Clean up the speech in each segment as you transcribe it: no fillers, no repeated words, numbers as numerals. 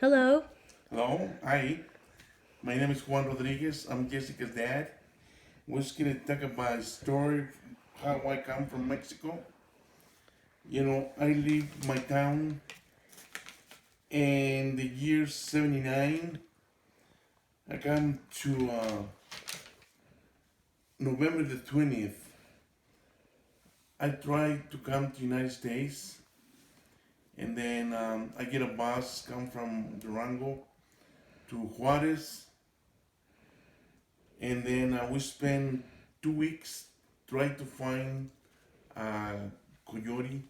Hello. Hello, hi. My name is Juan Rodriguez. I'm Jessica's dad. We're just gonna talk about a story how I come from Mexico. I leave my town in the year '79. I come to November the 20th. I tried to come to United States, and then I get a bus come from Durango to Juarez, and then we spend 2 weeks trying to find a coyote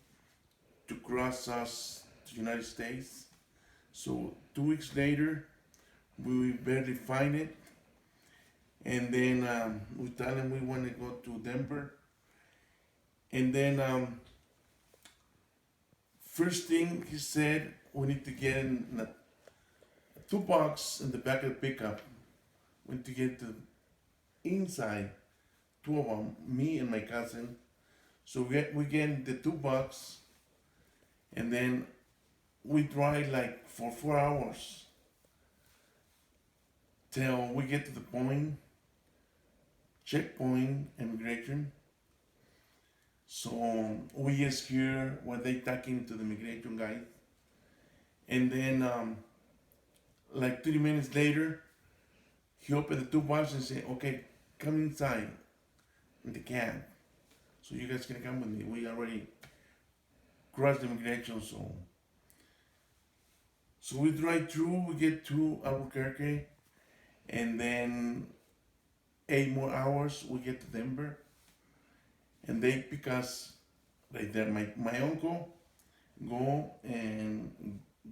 to cross us to United States. So 2 weeks later, we barely find it, and then we tell him we want to go to Denver, and then first thing he said we need to get in two box in the back of the pickup. We need to get the inside, two of them, me and my cousin. So we get in the two box, and then we drive like for 4 hours till we get to the point, checkpoint, immigration. So we just hear what they talking to the immigration guy, and then like 30 minutes later, he opened the two boxes and said, "Okay, come inside in the cab. So you guys can come with me. We already crossed the immigration, so we drive through. We get to Albuquerque, and then 8 more hours we get to Denver, and they pick us right there. My uncle go and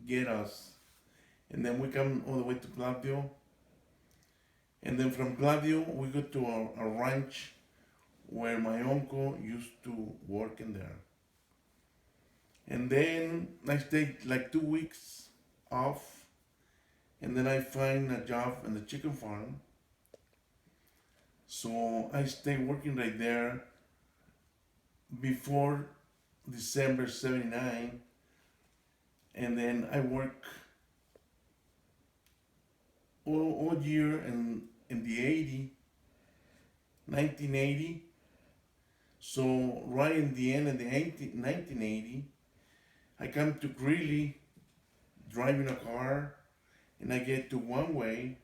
get us, and then we come all the way to Gladio, and then from Gladio we go to a ranch where my uncle used to work in there, and then I stayed like 2 weeks off, and then I find a job in the chicken farm. So I stay working right there before December '79, and then I work all year in the 1980. So right in the end of the 1980, I come to Greeley driving a car, and I get to one way,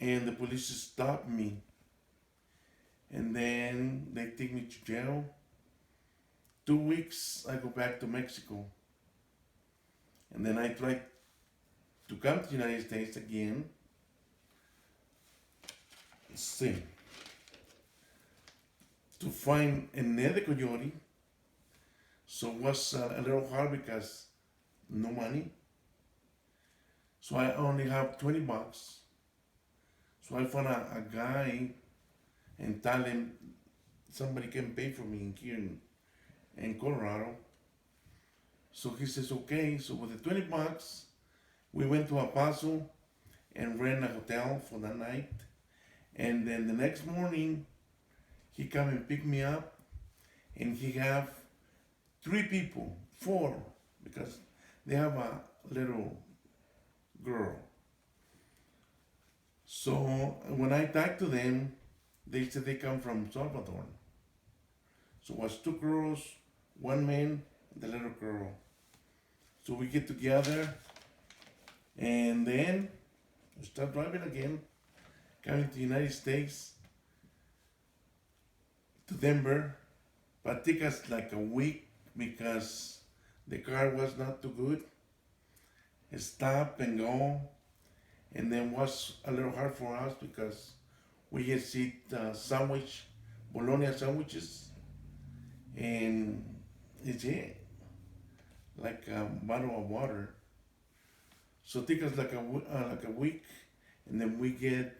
and the police stop me, and then they take me to jail. 2 weeks I go back to Mexico, and then I try to come to the United States again. See, to find another coyote. So it was a little hard because no money. So I only have 20 bucks. So I found a guy and tell him somebody can pay for me here in Colorado. So he says, okay. So with the 20 bucks, we went to El Paso and rent a hotel for that night. And then the next morning, he come and pick me up, and he have three people, four, because they have a little girl. So when I talked to them, they said they come from Salvador. So it was two girls, one man, and the little girl. So we get together, and then we start driving again, coming to the United States, to Denver, but it took us like a week because the car was not too good. It stop and go, and then was a little hard for us because we just eat sandwich, bologna sandwiches, and it's it, like a bottle of water. So it took us like a week, and then we get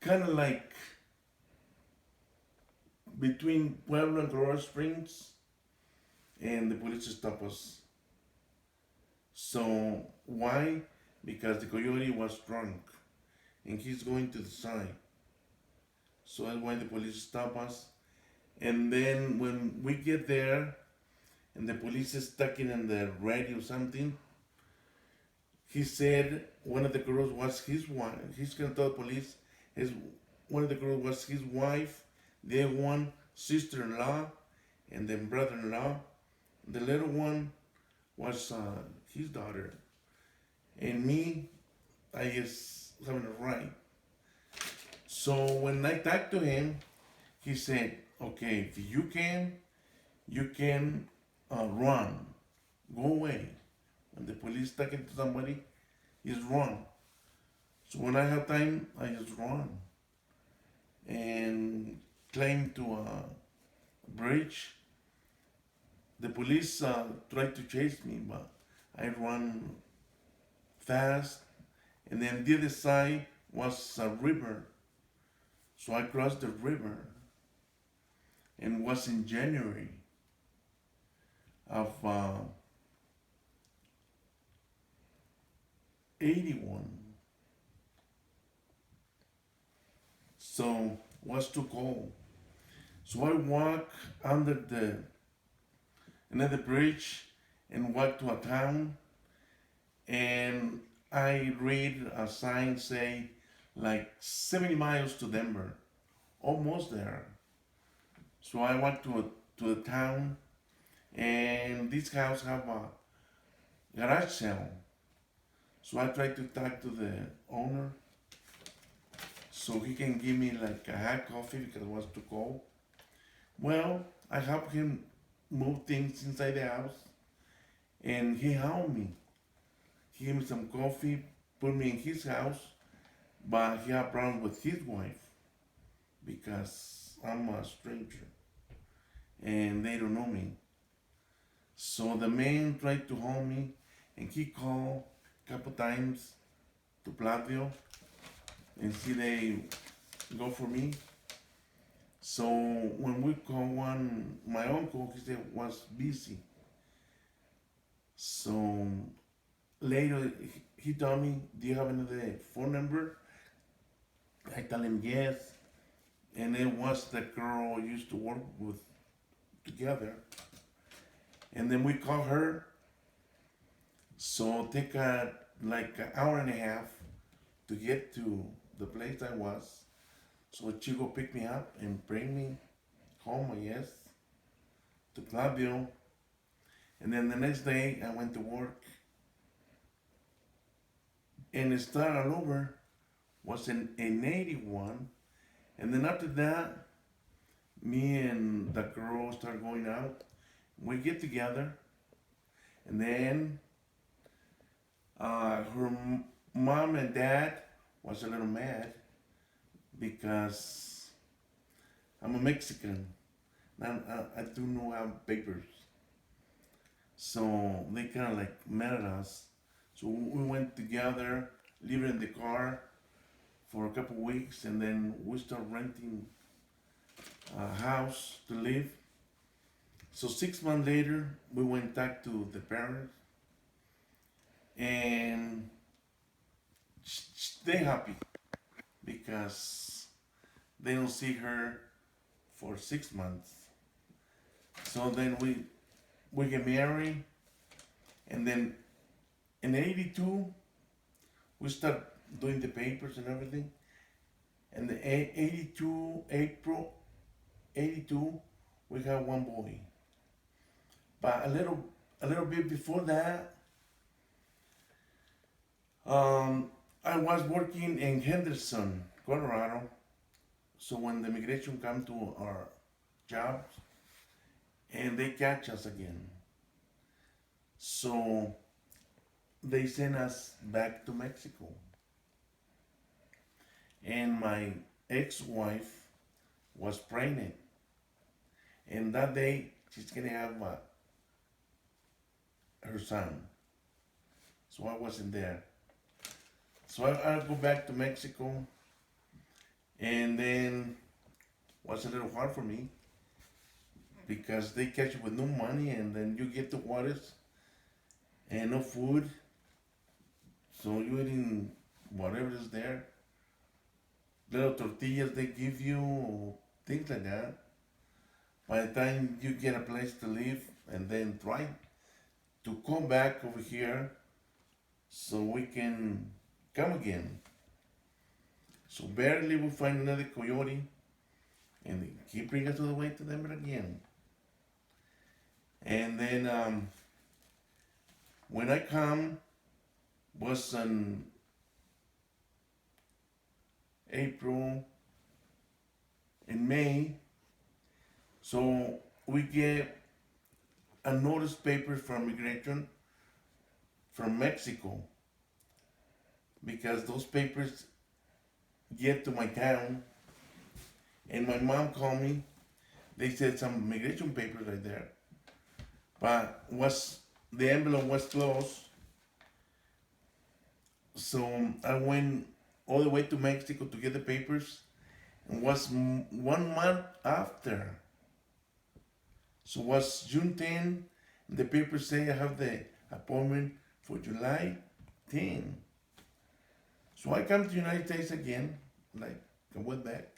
kind of like between Pueblo and Colorado Springs, and the police stop us. So why? Because the coyote was drunk, and he's going to the side. So that's why the police stop us. And then when we get there, and the police is talking in the radio something, he said one of the girls was his wife. He's gonna tell the police his one of the girls was his wife, the other one sister-in-law, and then brother-in-law. The little one was his daughter, and me, I just having a right. So when I talked to him, he said, "Okay, if you can run, go away. When the police talking to somebody, just run." So when I have time, I just run and climb to a bridge. The police tried to chase me, but I run fast. And then the other side was a river, so I crossed the river, and was in January of 81. So was too cold. So I walk under the another bridge and walk to a town, and I read a sign say like 70 miles to Denver, almost there. So I walk to the town, and this house have a garage sale. So I try to talk to the owner so he can give me like a hot coffee because it was too cold. Well, I help him move things inside the house, and he helped me. He gave me some coffee, put me in his house, but he had problems with his wife because I'm a stranger and they don't know me. So the man tried to hold me, and he called a couple times to Platville and see they go for me. So when we called my uncle, he said was busy. So later he told me, "Do you have another phone number?" I tell him yes, and it was the girl I used to work with together. And then we call her. So take like an hour and a half to get to the place I was. So she go pick me up and bring me home, I guess, to Platteville. And then the next day I went to work, and it started all over. Was in 81. And then after that, me and the girl start going out. We get together, and then her mom and dad was a little mad because I'm a Mexican. And I do not have papers. So they kind of like mad at us. So we went together, living in the car for a couple weeks, and then we started renting a house to live. So 6 months later, we went back to the parents, and they happy because they don't see her for 6 months. So then we get married, and then in 82 we start doing the papers and everything. And the 82 April 82 we have one boy. But a little bit before that, I was working in Henderson, Colorado. So when the immigration come to our jobs, and they catch us again, so they send us back to Mexico. And my ex-wife was pregnant, and that day she's gonna have her son. So I wasn't there. So I go back to Mexico, and then was a little hard for me because they catch you with no money, and then you get to Juarez and no food, so you eating whatever is there, little tortillas they give you, things like that. By the time you get a place to live, and then try to come back over here, so we can come again. So barely we find another coyote and they keep bringing us to the way to Denver again. And then when I come was in April, in May, so we get a notice paper from immigration from Mexico because those papers get to my town and my mom called me. They said some immigration papers right there, but was the envelope was closed, so I went all the way to Mexico to get the papers, and was 1 month after. So was June 10. The papers say I have the appointment for July 10. So I come to the United States again, like I went back.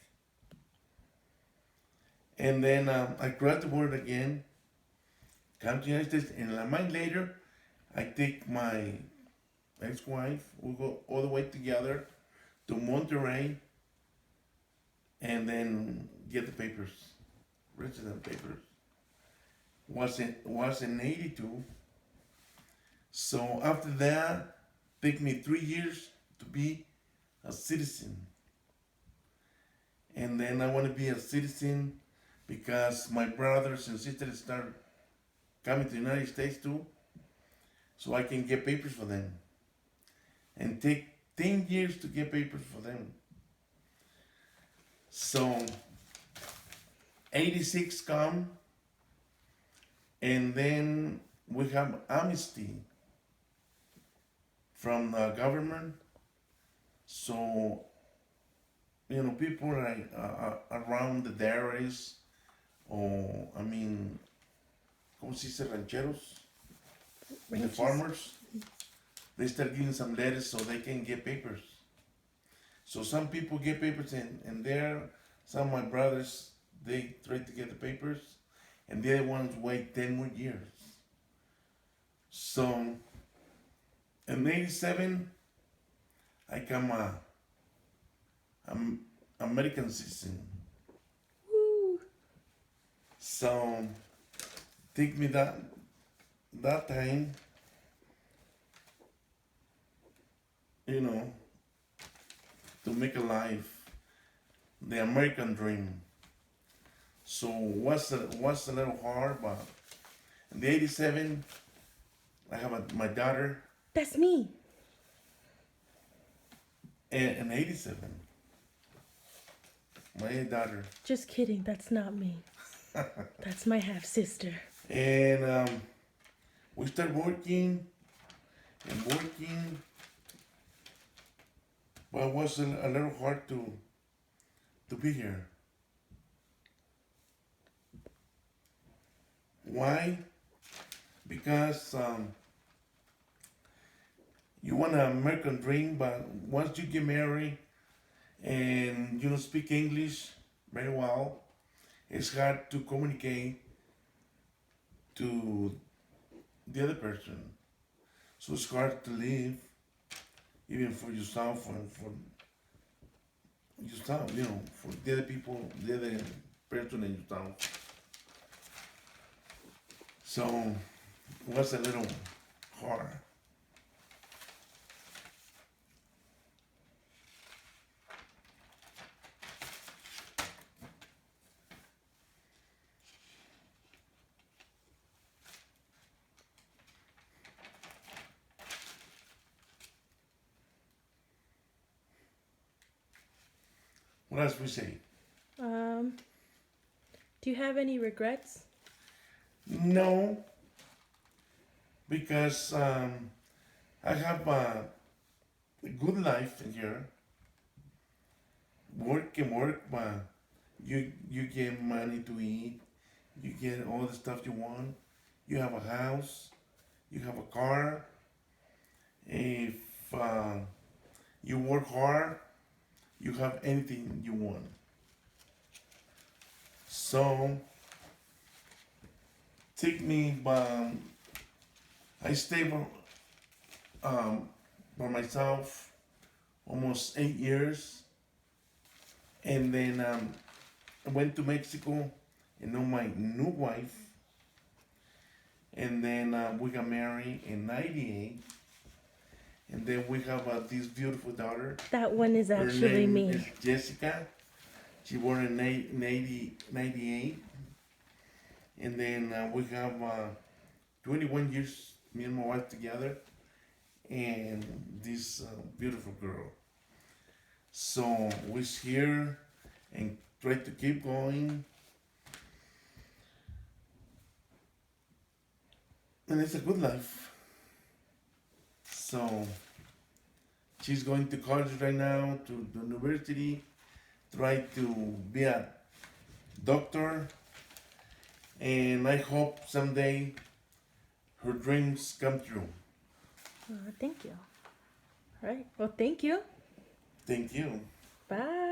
And then I cross the border again, come to the United States, and a month later, I take my ex-wife, we go all the way together to Monterrey, and then get the papers, resident papers. Was in 82. So after that, take me 3 years to be a citizen. And then I want to be a citizen because my brothers and sisters start coming to the United States too, so I can get papers for them. And take 10 years to get papers for them. So 86 come, and then we have amnesty from the government. So, you know, people like around the dairies, or I mean, ¿cómo se dice, rancheros? The farmers, they start giving some letters so they can get papers. So some people get papers, and there, some of my brothers, they try to get the papers, and the other ones wait 10 more years. So in 87, I come American citizen. Woo. So take me that time, you know, to make a life, the American dream. So was a little hard, but in the 87, I have my daughter, That's me. and in 87, my daughter, Just kidding. That's not me. That's my half sister. and we start working and working, but it was a little hard to be here. Why? Because you want an American dream, but once you get married and you don't speak English very well, it's hard to communicate to the other person. So it's hard to live, even for yourself and for yourself, you know, for the other people, the other person in yourself. So it was a little hard. What else we say? Do you have any regrets? No, because I have a good life here. Work and work, but you get money to eat. You get all the stuff you want. You have a house. You have a car. If you work hard, you have anything you want. So take me, I stay by myself almost 8 years. And then I went to Mexico and know my new wife. And then we got married in 98. And then we have this beautiful daughter. That one is Her actually name me. is Jessica. She born in 98. And then we have 21 years, me and my wife together. And this beautiful girl. So we're here and try to keep going. And it's a good life. So she's going to college right now, to the university, try to be a doctor. And I hope someday her dreams come true. Thank you. All right. Well, thank you. Thank you. Bye.